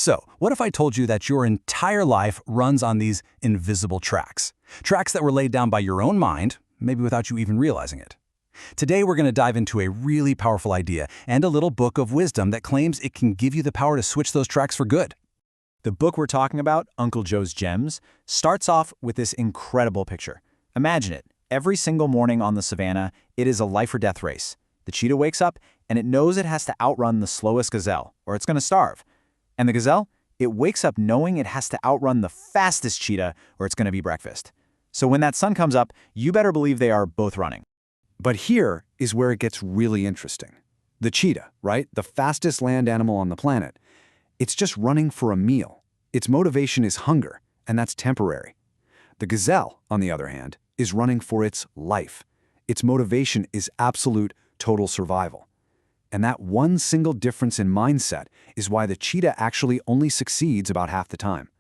So, what if I told you that your entire life runs on these invisible tracks? Tracks that were laid down by your own mind, maybe without you even realizing it. Today, we're going to dive into a really powerful idea and a little book of wisdom that claims it can give you the power to switch those tracks for good. The book we're talking about, Uncle Joe's Gems, starts off with this incredible picture. Imagine it. Every single morning on the savannah, it is a life-or-death race. The cheetah wakes up, and it knows it has to outrun the slowest gazelle, or it's going to starve. And the gazelle, it wakes up knowing it has to outrun the fastest cheetah, or it's going to be breakfast. So when that sun comes up, you better believe they are both running. But here is where it gets really interesting. The cheetah, right? The fastest land animal on the planet. It's just running for a meal. Its motivation is hunger, and that's temporary. The gazelle, on the other hand, is running for its life. Its motivation is absolute, total survival. And that one single difference in mindset is why the cheetah actually only succeeds about half the time.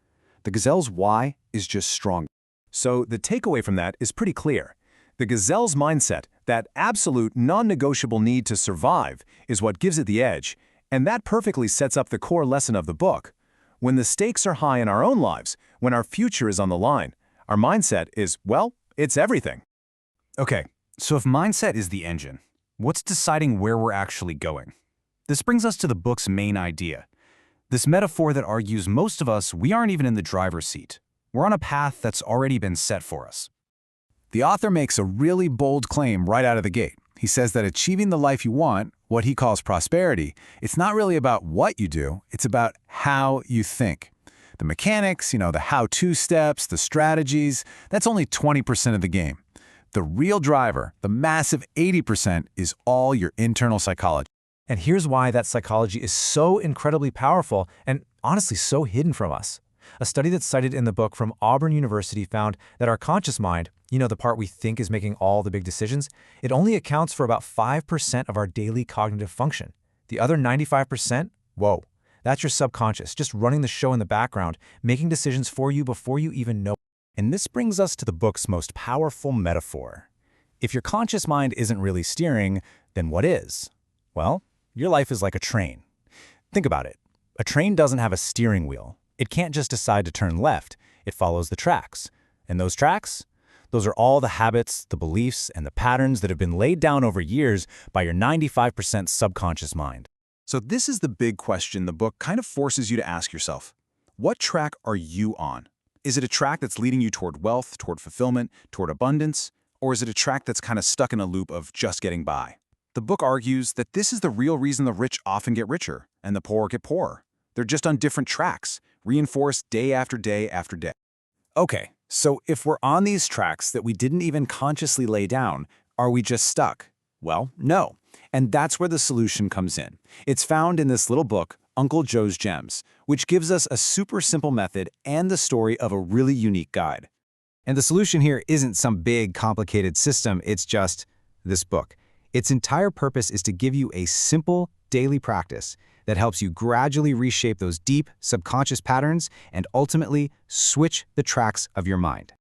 The gazelle's why is just strong. So the takeaway from that is pretty clear. The gazelle's mindset, that absolute non-negotiable need to survive, is what gives it the edge, and that perfectly sets up the core lesson of the book. When the stakes are high in our own lives, when our future is on the line, our mindset is, well, it's everything. Okay, so if mindset is the engine, what's deciding where we're actually going? This brings us to the book's main idea. This metaphor that argues most of us, we aren't even in the driver's seat. We're on a path that's already been set for us. The author makes a really bold claim right out of the gate. He says that achieving the life you want, what he calls prosperity, it's not really about what you do, it's about how you think. The mechanics, the how-to steps, the strategies, that's only 20% of the game. The real driver, the massive 80%, is all your internal psychology. And here's why that psychology is so incredibly powerful and honestly so hidden from us. A study that's cited in the book from Auburn University found that our conscious mind, the part we think is making all the big decisions, it only accounts for about 5% of our daily cognitive function. The other 95%, whoa, that's your subconscious, just running the show in the background, making decisions for you before you even know. And this brings us to the book's most powerful metaphor. If your conscious mind isn't really steering, then what is? Well, your life is like a train. Think about it. A train doesn't have a steering wheel. It can't just decide to turn left. It follows the tracks. And those tracks? Those are all the habits, the beliefs, and the patterns that have been laid down over years by your 95% subconscious mind. So this is the big question the book kind of forces you to ask yourself. What track are you on? Is it a track that's leading you toward wealth, toward fulfillment, toward abundance? Or is it a track that's kind of stuck in a loop of just getting by? The book argues that this is the real reason the rich often get richer and the poor get poorer. They're just on different tracks, reinforced day after day after day. Okay, so if we're on these tracks that we didn't even consciously lay down, are we just stuck? Well, no. And that's where the solution comes in. It's found in this little book, Uncle Joe's Gems, which gives us a super simple method and the story of a really unique guide. And the solution here isn't some big, complicated system, it's just this book. Its entire purpose is to give you a simple, daily practice that helps you gradually reshape those deep, subconscious patterns and ultimately switch the tracks of your mind.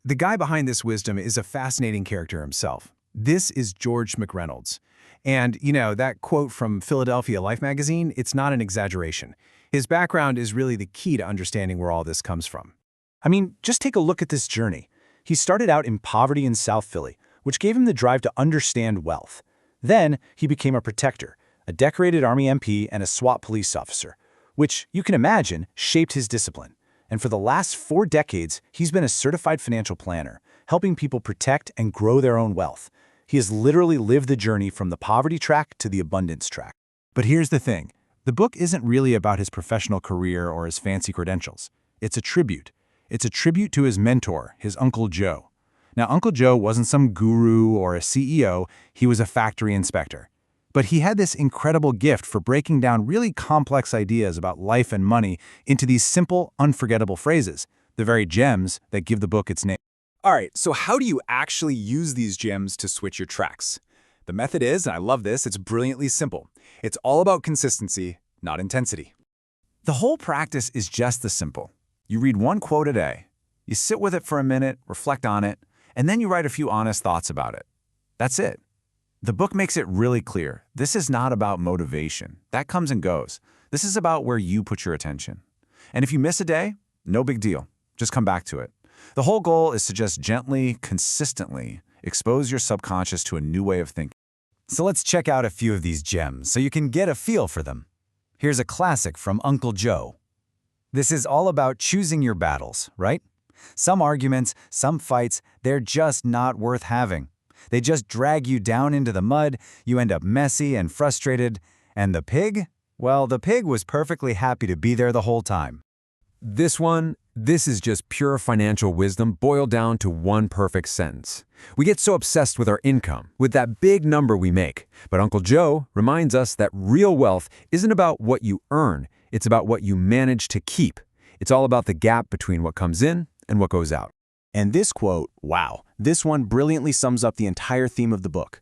The guy behind this wisdom is a fascinating character himself. This is George McReynolds. And, that quote from Philadelphia Life magazine, it's not an exaggeration. His background is really the key to understanding where all this comes from. I mean, just take a look at this journey. He started out in poverty in South Philly, which gave him the drive to understand wealth. Then he became a protector, a decorated Army MP and a SWAT police officer, which, you can imagine, shaped his discipline. And for the last 4 decades, he's been a certified financial planner, helping people protect and grow their own wealth. He has literally lived the journey from the poverty track to the abundance track. But here's the thing. The book isn't really about his professional career or his fancy credentials. It's a tribute. It's a tribute to his mentor, his Uncle Joe. Now, Uncle Joe wasn't some guru or a CEO. He was a factory inspector. But he had this incredible gift for breaking down really complex ideas about life and money into these simple, unforgettable phrases, the very gems that give the book its name. All right, so how do you actually use these gems to switch your tracks? The method is, and I love this, it's brilliantly simple. It's all about consistency, not intensity. The whole practice is just this simple. You read one quote a day. You sit with it for a minute, reflect on it, and then you write a few honest thoughts about it. That's it. The book makes it really clear. This is not about motivation. That comes and goes. This is about where you put your attention. And if you miss a day, no big deal. Just come back to it. The whole goal is to just gently, consistently expose your subconscious to a new way of thinking. So let's check out a few of these gems so you can get a feel for them. Here's a classic from Uncle Joe. This is all about choosing your battles, right? Some arguments, some fights, they're just not worth having. They just drag you down into the mud, you end up messy and frustrated. And the pig? Well, the pig was perfectly happy to be there the whole time. This is just pure financial wisdom boiled down to one perfect sentence. We get so obsessed with our income, with that big number we make. But Uncle Joe reminds us that real wealth isn't about what you earn, it's about what you manage to keep. It's all about the gap between what comes in and what goes out. And this quote, wow, this one brilliantly sums up the entire theme of the book.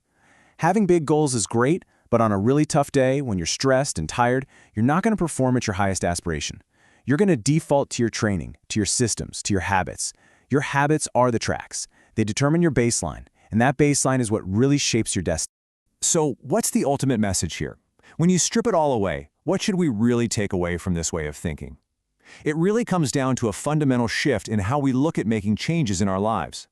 Having big goals is great, but on a really tough day, when you're stressed and tired, you're not going to perform at your highest aspiration. You're going to default to your training, to your systems, to your habits. Your habits are the tracks. They determine your baseline, and that baseline is what really shapes your destiny. So what's the ultimate message here? When you strip it all away, what should we really take away from this way of thinking? It really comes down to a fundamental shift in how we look at making changes in our lives.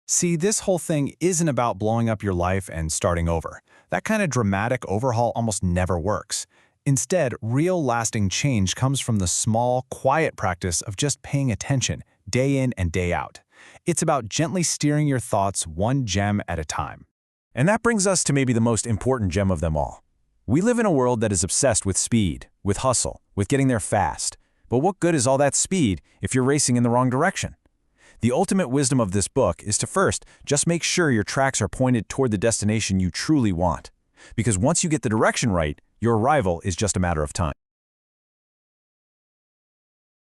See, this whole thing isn't about blowing up your life and starting over. That kind of dramatic overhaul almost never works. Instead, real lasting change comes from the small, quiet practice of just paying attention, day in and day out. It's about gently steering your thoughts one gem at a time. And that brings us to maybe the most important gem of them all. We live in a world that is obsessed with speed, with hustle, with getting there fast. But what good is all that speed if you're racing in the wrong direction? The ultimate wisdom of this book is to first just make sure your tracks are pointed toward the destination you truly want. Because once you get the direction right, your arrival is just a matter of time.